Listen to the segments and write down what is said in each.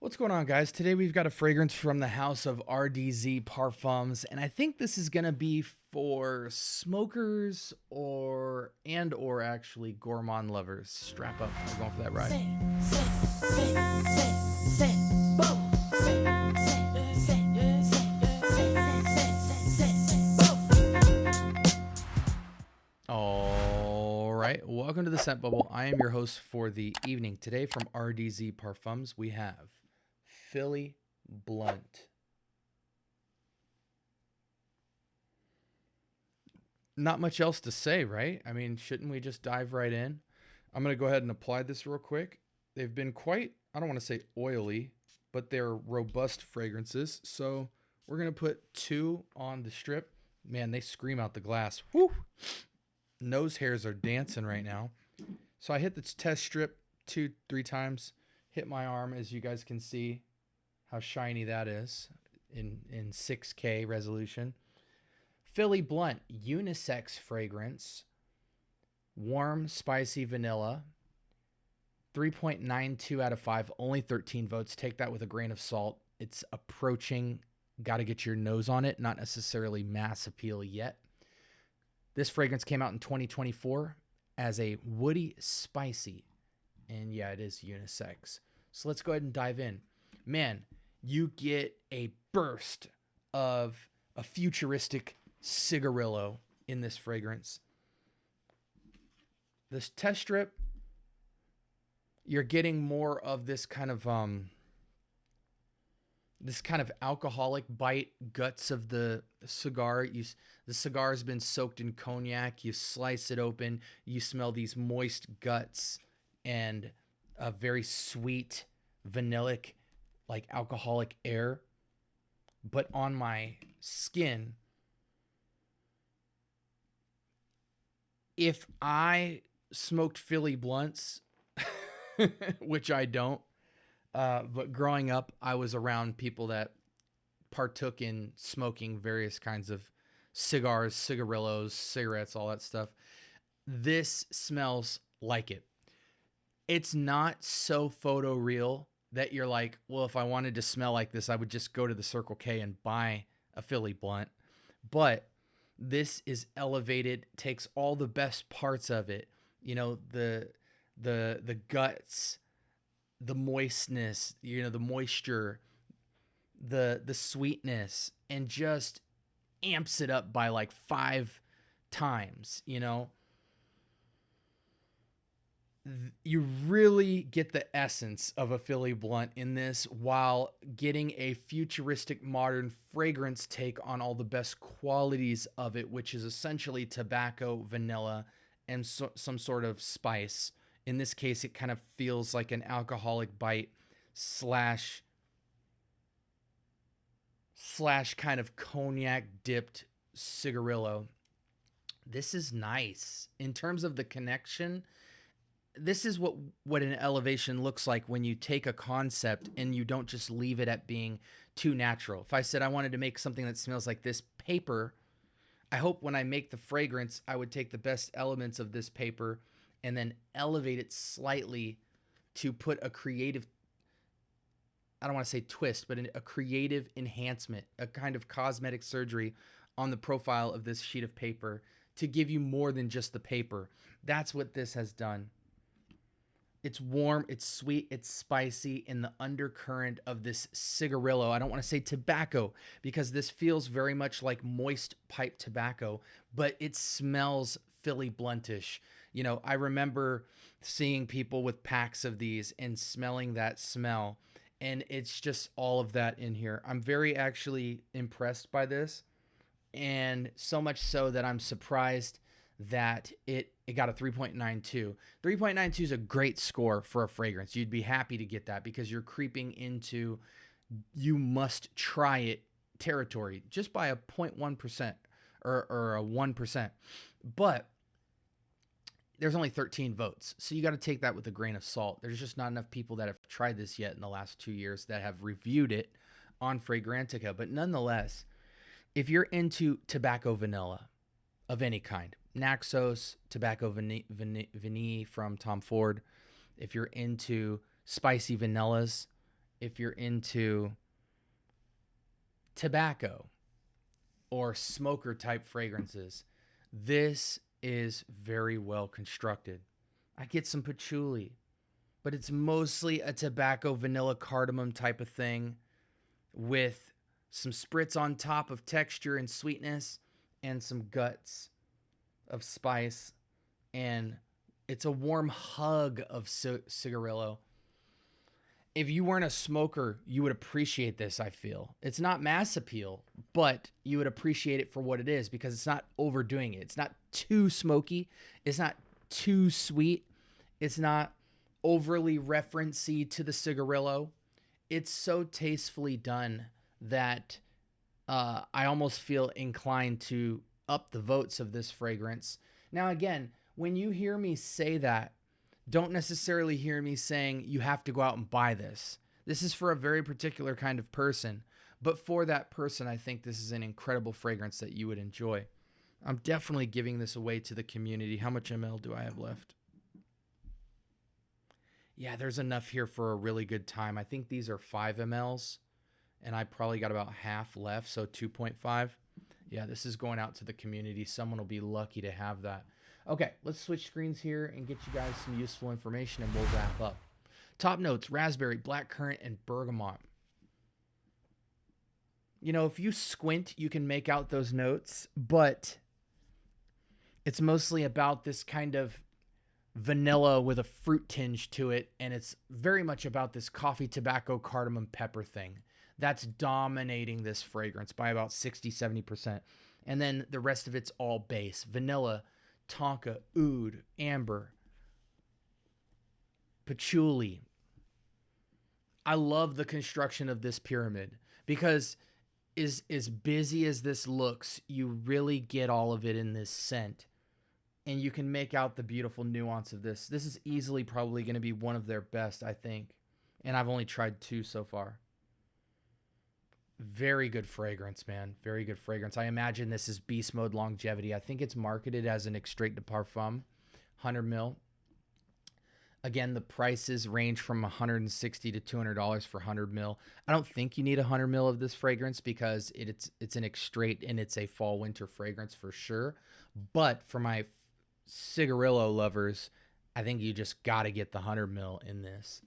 What's going on, guys? Today we've got a fragrance from the house of RDZ Parfums, and I think this is going to be for smokers or actually gourmand lovers. Strap up. We're going for that ride. All right, welcome to the Scent Bubble. I am your host for the evening. Today from RDZ Parfums, we have Philly Blunt. Not much else to say, right? I mean, shouldn't we just dive right in? I'm going to go ahead and apply this real quick. They've been quite, I don't want to say oily, but they're robust fragrances. So we're going to put 2 on the strip. Man, they scream out the glass. Whew. Nose hairs are dancing right now. So I hit the test strip 2-3 times. Hit my arm, as you guys can see how shiny that is in 6K resolution. Philly Blunt, unisex fragrance, warm, spicy vanilla, 3.92 out of 5, only 13 votes. Take that with a grain of salt. It's approaching, got to get your nose on it, not necessarily mass appeal yet. This fragrance came out in 2024 as a woody spicy, and yeah, it is unisex. So let's go ahead and dive in. Man, you get a burst of a futuristic cigarillo in this fragrance. This test strip, you're getting more of this kind of alcoholic bite, guts of the cigar. The cigar has been soaked in cognac. You slice it open, you smell these moist guts and a very sweet, vanillic, like alcoholic air. But on my skin, if I smoked Philly blunts, which I don't, but growing up, I was around people that partook in smoking various kinds of cigars, cigarillos, cigarettes, all that stuff. This smells like it. It's not so photoreal that you're like, well, if I wanted to smell like this, I would just go to the Circle K and buy a Philly blunt. But this is elevated, takes all the best parts of it. You know, the guts, the moistness, you know, the moisture, the sweetness, and just amps it up by like 5 times, you know. You really get the essence of a Philly blunt in this while getting a futuristic modern fragrance take on all the best qualities of it, which is essentially tobacco, vanilla, and some sort of spice. In this case, it kind of feels like an alcoholic bite slash kind of cognac dipped cigarillo. This is nice. In terms of the connection, this is what an elevation looks like when you take a concept and you don't just leave it at being too natural. If I said I wanted to make something that smells like this paper, I hope when I make the fragrance, I would take the best elements of this paper and then elevate it slightly to put a creative, I don't want to say twist, but a creative enhancement, a kind of cosmetic surgery on the profile of this sheet of paper to give you more than just the paper. That's what this has done. It's warm, it's sweet, it's spicy in the undercurrent of this cigarillo. I don't want to say tobacco because this feels very much like moist pipe tobacco, but it smells Philly bluntish. You know, I remember seeing people with packs of these and smelling that smell, and it's just all of that in here. I'm very actually impressed by this, and so much so that I'm surprised that it got a 3.92. 3.92 is a great score for a fragrance. You'd be happy to get that because you're creeping into you must try it territory just by a 0.1% or a 1%. But there's only 13 votes. So you got to take that with a grain of salt. There's just not enough people that have tried this yet in the last 2 years that have reviewed it on Fragrantica. But nonetheless, if you're into tobacco vanilla of any kind, Naxos, Tobacco Vanille from Tom Ford. If you're into spicy vanillas, if you're into tobacco or smoker type fragrances, this is very well constructed. I get some patchouli, but it's mostly a tobacco, vanilla, cardamom type of thing with some spritz on top of texture and sweetness and some guts of spice. And it's a warm hug of cigarillo. If you weren't a smoker, you would appreciate this, I feel. It's not mass appeal, but you would appreciate it for what it is because it's not overdoing it. It's not too smoky. It's not too sweet. It's not overly referencey to the cigarillo. It's so tastefully done that I almost feel inclined to up the votes of this fragrance. Now, again, when you hear me say that, don't necessarily hear me saying you have to go out and buy this. This is for a very particular kind of person. But for that person, I think this is an incredible fragrance that you would enjoy. I'm definitely giving this away to the community. How much ml do I have left? Yeah, there's enough here for a really good time. I think these are 5 mLs, and I probably got about half left, so 2.5. Yeah, this is going out to the community. Someone will be lucky to have that. Okay, let's switch screens here and get you guys some useful information, and we'll wrap up. Top notes: raspberry, blackcurrant, and bergamot. You know, if you squint, you can make out those notes, but it's mostly about this kind of vanilla with a fruit tinge to it, and it's very much about this coffee, tobacco, cardamom, pepper thing. That's dominating this fragrance by about 60-70%. And then the rest of it's all base: vanilla, tonka, oud, amber, patchouli. I love the construction of this pyramid because as busy as this looks, you really get all of it in this scent. And you can make out the beautiful nuance of this. This is easily probably going to be one of their best, I think. And I've only tried 2 so far. Very good fragrance, man. Very good fragrance. I imagine this is beast mode longevity. I think it's marketed as an extrait de parfum, 100 mil. Again, the prices range from $160 to $200 for 100 mil. I don't think you need 100 mil of this fragrance because it's an extrait and it's a fall winter fragrance for sure. But for my cigarillo lovers, I think you just got to get the 100 mil in this.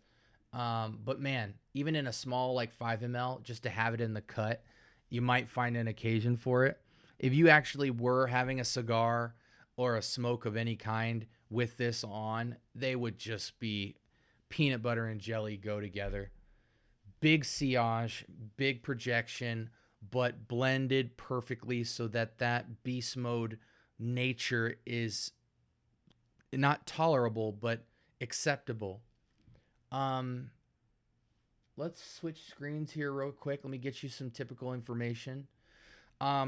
But man, even in a small like 5 ml, just to have it in the cut, you might find an occasion for it. If you actually were having a cigar or a smoke of any kind with this on, they would just be peanut butter and jelly go together. Big sillage, big projection, but blended perfectly so that that beast mode nature is not tolerable, but acceptable. Let's switch screens here real quick. Let me get you some typical information.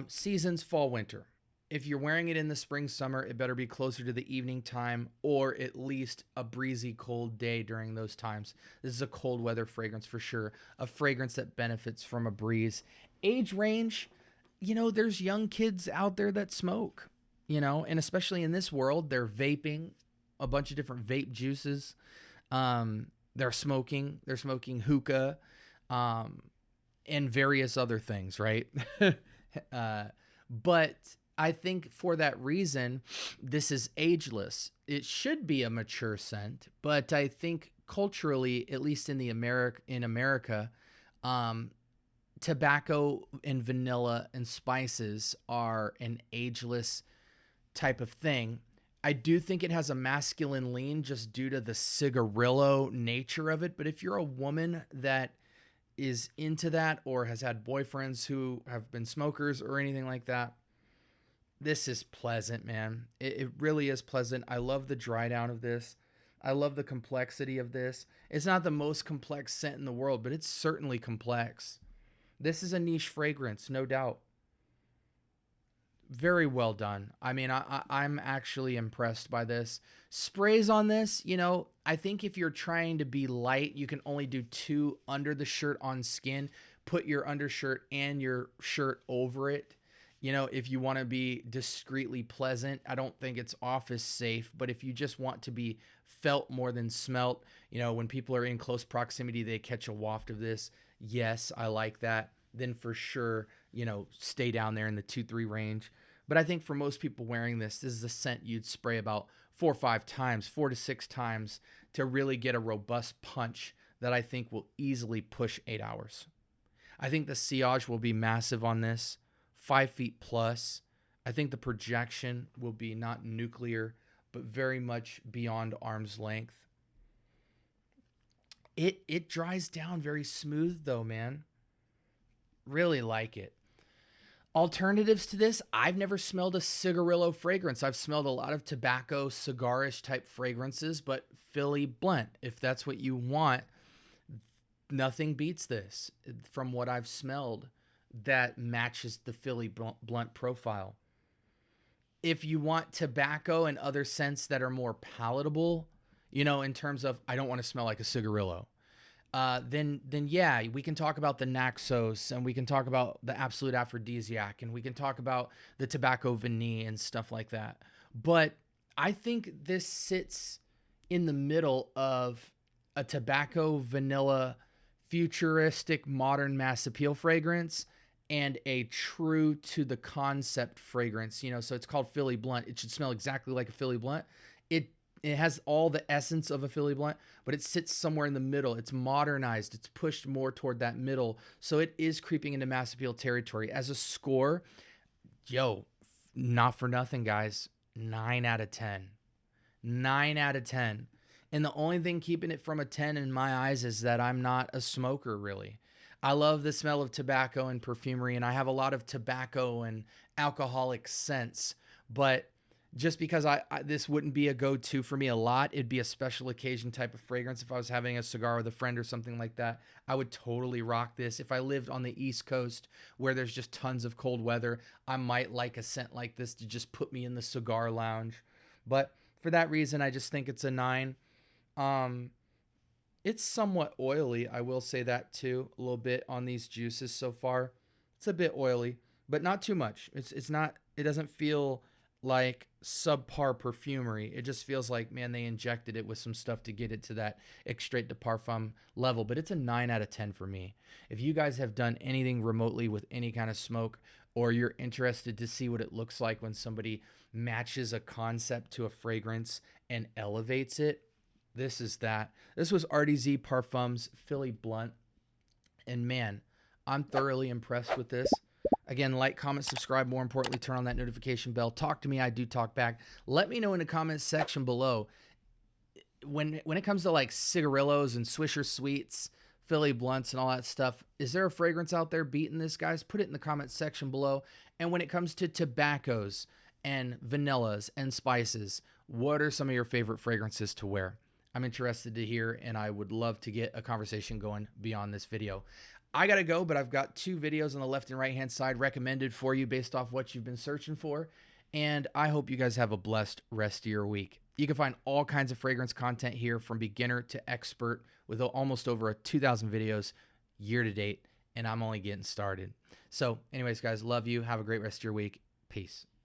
Seasons, fall, winter. If you're wearing it in the spring, summer, it better be closer to the evening time or at least a breezy, cold day during those times. This is a cold weather fragrance for sure. A fragrance that benefits from a breeze. Age range, you know, there's young kids out there that smoke, you know, and especially in this world, they're vaping a bunch of different vape juices. They're smoking hookah, and various other things, right? But I think for that reason, this is ageless. It should be a mature scent, but I think culturally, at least in America, tobacco and vanilla and spices are an ageless type of thing. I do think it has a masculine lean just due to the cigarillo nature of it. But if you're a woman that is into that or has had boyfriends who have been smokers or anything like that, this is pleasant, man. It really is pleasant. I love the dry down of this. I love the complexity of this. It's not the most complex scent in the world, but it's certainly complex. This is a niche fragrance, no doubt. Very well done. I mean, I'm actually impressed by this. Sprays on this, you know, I think if you're trying to be light, you can only do 2 under the shirt on skin. Put your undershirt and your shirt over it. You know, if you want to be discreetly pleasant, I don't think it's office safe, but if you just want to be felt more than smelt, you know, when people are in close proximity, they catch a waft of this. Yes, I like that. Then for sure, you know, stay down there in the 2-3 range. But I think for most people wearing this is a scent you'd spray about 4 or 5 times, 4 to 6 times to really get a robust punch that I think will easily push 8 hours. I think the sillage will be massive on this, 5 feet plus. I think the projection will be not nuclear, but very much beyond arm's length. It dries down very smooth though, man. Really like it. Alternatives to this, I've never smelled a cigarillo fragrance. I've smelled a lot of tobacco, cigarish type fragrances, but Philly blunt, if that's what you want, nothing beats this from what I've smelled that matches the Philly blunt profile. If you want tobacco and other scents that are more palatable, you know, in terms of I don't want to smell like a cigarillo, then yeah, we can talk about the Naxos and we can talk about the Absolute Aphrodisiac and we can talk about the Tobacco Vanille and stuff like that. But I think this sits in the middle of a tobacco vanilla futuristic modern mass appeal fragrance and a true to the concept fragrance. You know, so it's called Philly Blunt. It should smell exactly like a Philly Blunt. It has all the essence of a Philly Blunt, but it sits somewhere in the middle. It's modernized. It's pushed more toward that middle. So it is creeping into mass appeal territory. As a score, yo, not for nothing, guys. 9 out of 10. 9 out of 10. And the only thing keeping it from a 10 in my eyes is that I'm not a smoker, really. I love the smell of tobacco and perfumery, and I have a lot of tobacco and alcoholic scents, but just because this wouldn't be a go-to for me a lot, it'd be a special occasion type of fragrance. If I was having a cigar with a friend or something like that, I would totally rock this. If I lived on the East Coast where there's just tons of cold weather, I might like a scent like this to just put me in the cigar lounge. But for that reason, I just think it's a 9. It's somewhat oily. I will say that too, a little bit on these juices so far. It's a bit oily, but not too much. It's not, it doesn't feel like subpar perfumery. It just feels like, man, they injected it with some stuff to get it to that extrait de parfum level. But it's a 9 out of 10 for me. If you guys have done anything remotely with any kind of smoke, or you're interested to see what it looks like when somebody matches a concept to a fragrance and elevates it, this is that. This was RDZ Parfums Philly Blunt. And man, I'm thoroughly impressed with this. Again, like, comment, subscribe. More importantly, turn on that notification bell. Talk to me. I do talk back. Let me know in the comments section below. When it comes to like cigarillos and Swisher Sweets, Philly Blunts and all that stuff, is there a fragrance out there beating this, guys? Put it in the comments section below. And when it comes to tobaccos and vanillas and spices, what are some of your favorite fragrances to wear? I'm interested to hear, and I would love to get a conversation going beyond this video. I gotta go, but I've got 2 videos on the left and right hand side recommended for you based off what you've been searching for. And I hope you guys have a blessed rest of your week. You can find all kinds of fragrance content here from beginner to expert with almost over 2,000 videos year to date. And I'm only getting started. So anyways, guys, love you. Have a great rest of your week. Peace.